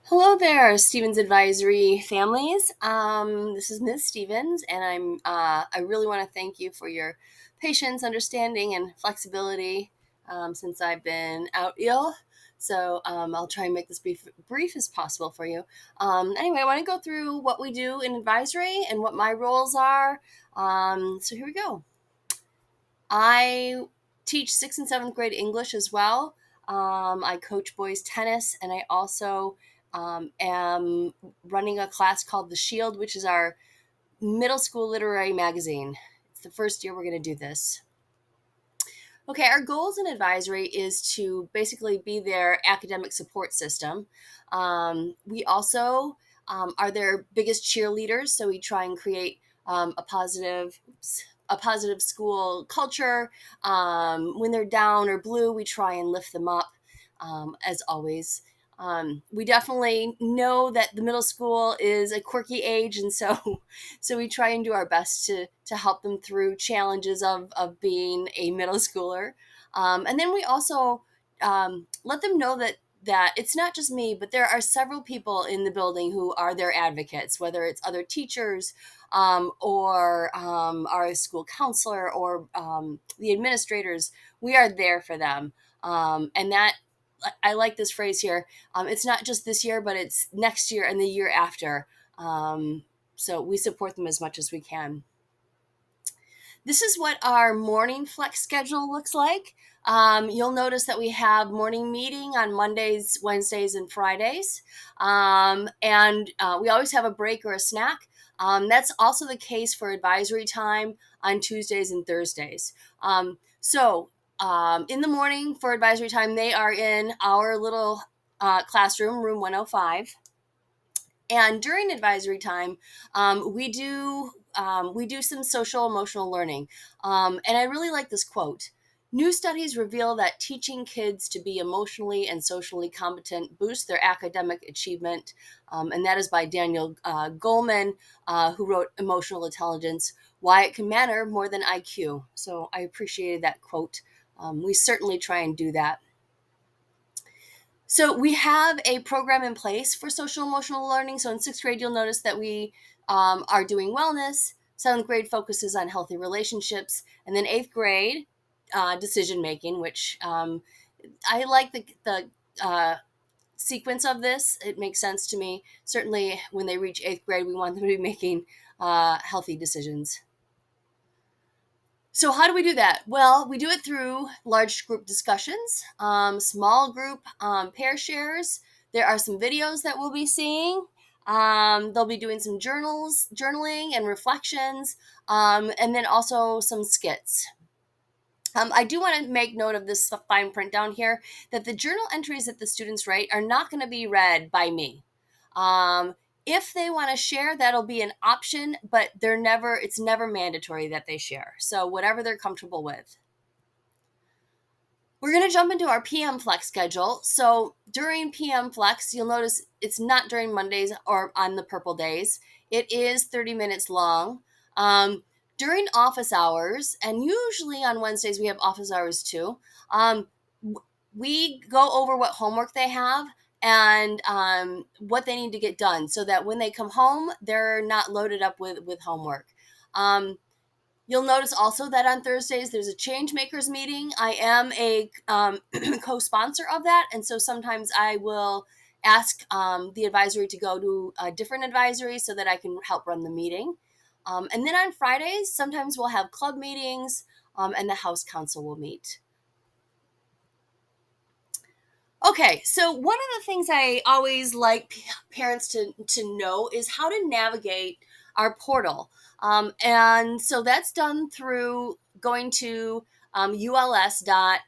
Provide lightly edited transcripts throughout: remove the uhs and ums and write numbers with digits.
Hello there, Stevens Advisory families. This is Ms. Stevens, and I really want to thank you for your patience, understanding, and flexibility since I've been out ill. I'll try and make this brief as possible for you. Anyway, I want to go through what we do in advisory and what my roles are. So here we go. I teach sixth and seventh grade English as well. I coach boys tennis, and I also am running a class called The Shield, which is our middle school literary magazine. It's the first year we're going to do this. Okay, our goals in advisory is to basically be their academic support system. We also are their biggest cheerleaders, so we try and create a positive school culture. When they're down or blue, we try and lift them up, as always. We definitely know that the middle school is a quirky age, and so we try and do our best to help them through challenges of being a middle schooler. And then we also let them know that it's not just me, but there are several people in the building who are their advocates, whether it's other teachers or our school counselor or the administrators. We are there for them. And that I like this phrase here. It's not just this year, but it's next year and the year after. So we support them as much as we can. This is what our morning flex schedule looks like. You'll notice that we have morning meeting on Mondays, Wednesdays, and Fridays. And we always have a break or a snack. That's also the case for advisory time on Tuesdays and Thursdays. In the morning for advisory time, they are in our little classroom, room 105. And during advisory time, we do some social emotional learning. And I really like this quote. New studies reveal that teaching kids to be emotionally and socially competent boosts their academic achievement. And that is by Daniel Goleman, who wrote Emotional Intelligence, Why It Can Matter More Than IQ. So I appreciated that quote. We certainly try and do that. So we have a program in place for social emotional learning. So in sixth grade, you'll notice that we are doing wellness. Seventh grade focuses on healthy relationships, and then eighth grade decision making, which I like the sequence of this. It makes sense to me. Certainly, when they reach eighth grade, we want them to be making healthy decisions. So how do we do that? Well, we do it through large group discussions, small group pair shares. There are some videos that we'll be seeing. They'll be doing some journaling and reflections, and then also some skits. I do want to make note of this fine print down here that the journal entries that the students write are not going to be read by me. Um, if they want to share, that'll be an option, but it's never mandatory that they share. So whatever they're comfortable with. We're going to jump into our PM Flex schedule. So during PM Flex, you'll notice it's not during Mondays or on the purple days. It is 30 minutes long. During office hours, and usually on Wednesdays we have office hours too, we go over what homework they have and what they need to get done so that when they come home, they're not loaded up with homework. You'll notice also that on Thursdays there's a change makers meeting. I am a co-sponsor of that, and so sometimes I will ask the advisory to go to a different advisory so that I can help run the meeting. And then on Fridays, sometimes we'll have club meetings, and the House Council will meet. Okay, so one of the things I always like parents to know is how to navigate our portal. And so that's done through going to uls.org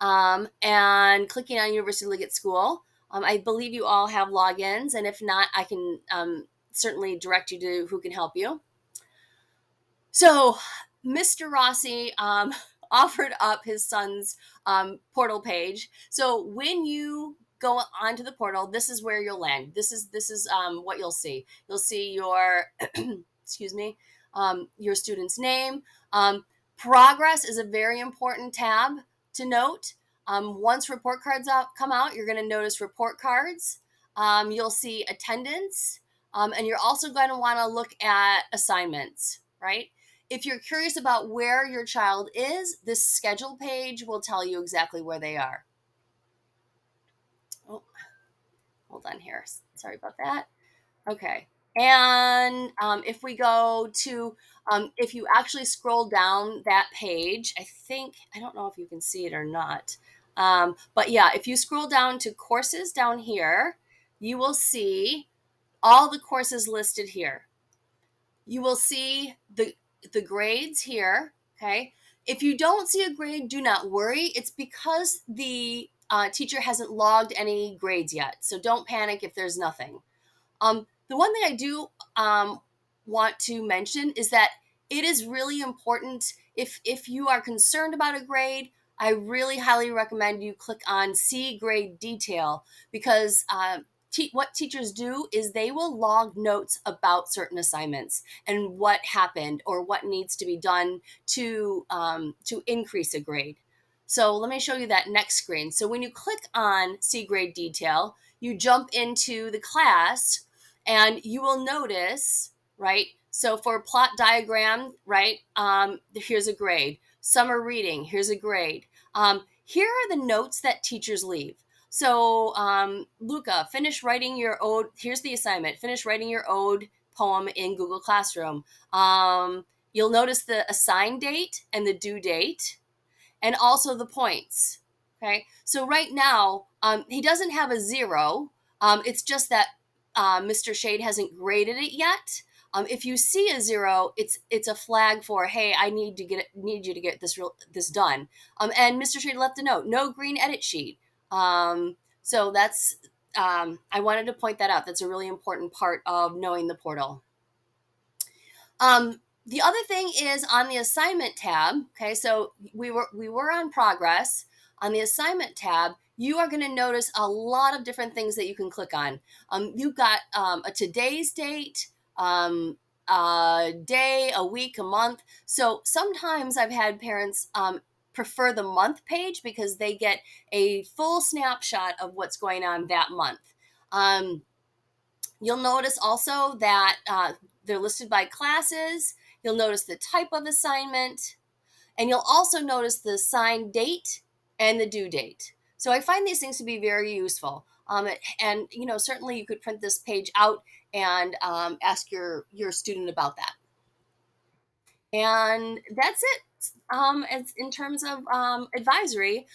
and clicking on University Liggett School. I believe you all have logins, and if not, I can certainly direct you to who can help you. So, Mr. Rossi offered up his son's portal page. So when you go onto the portal, this is where you'll land. This is what you'll see. You'll see your excuse me, your student's name. Progress is a very important tab to note. Once report cards come out, you're going to notice report cards. You'll see attendance, and you're also going to want to look at assignments, right? If you're curious about where your child is, this schedule page will tell you exactly where they are. Oh, hold on here. Sorry about that. Okay. And if we go to, if you actually scroll down that page, I don't know if you can see it or not. But yeah, if you scroll down to courses down here, you will see all the courses listed here. You will see the grades here. Okay. If you don't see a grade, do not worry. It's because the teacher hasn't logged any grades yet. So don't panic if there's nothing. The one thing I do want to mention is that it is really important if you are concerned about a grade. I really highly recommend you click on See Grade Detail because what teachers do is they will log notes about certain assignments and what happened or what needs to be done to increase a grade. So let me show you that next screen. So when you click on See Grade Detail, you jump into the class and you will notice, right? So for plot diagram, right? Here's a grade. Summer reading, here's a grade. Here are the notes that teachers leave. So, Luca, finish writing your ode. Here's the assignment. Finish writing your ode poem in Google Classroom. You'll notice the assign date and the due date, and also the points. Okay, so right now he doesn't have a 0. It's just that Mr. Shade hasn't graded it yet. If you see a 0, it's a flag for, hey, I need you to get this done. And Mr. Shade left a note, no green edit sheet. So that's I wanted to point that out. That's a really important part of knowing the portal. The other thing is on the assignment tab. Okay, so we were on progress. On the assignment tab, you are going to notice a lot of different things that you can click on. You've got a today's date, a day, a week, a month. So sometimes I've had parents prefer the month page because they get a full snapshot of what's going on that month. You'll notice also that they're listed by classes. You'll notice the type of assignment, and you'll also notice the assigned date and the due date. So I find these things to be very useful. And certainly you could print this page out and ask your student about that. And that's it. As in terms of advisory,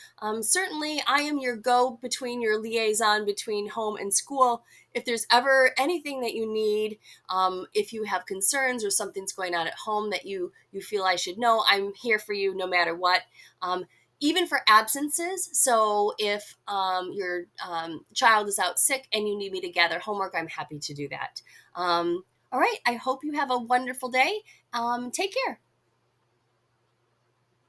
certainly I am your between your liaison between home and school. If there's ever anything that you need, if you have concerns or something's going on at home that you feel I should know, I'm here for you no matter what. Even for absences. So if your child is out sick and you need me to gather homework, I'm happy to do that. All right. I hope you have a wonderful day. Take care.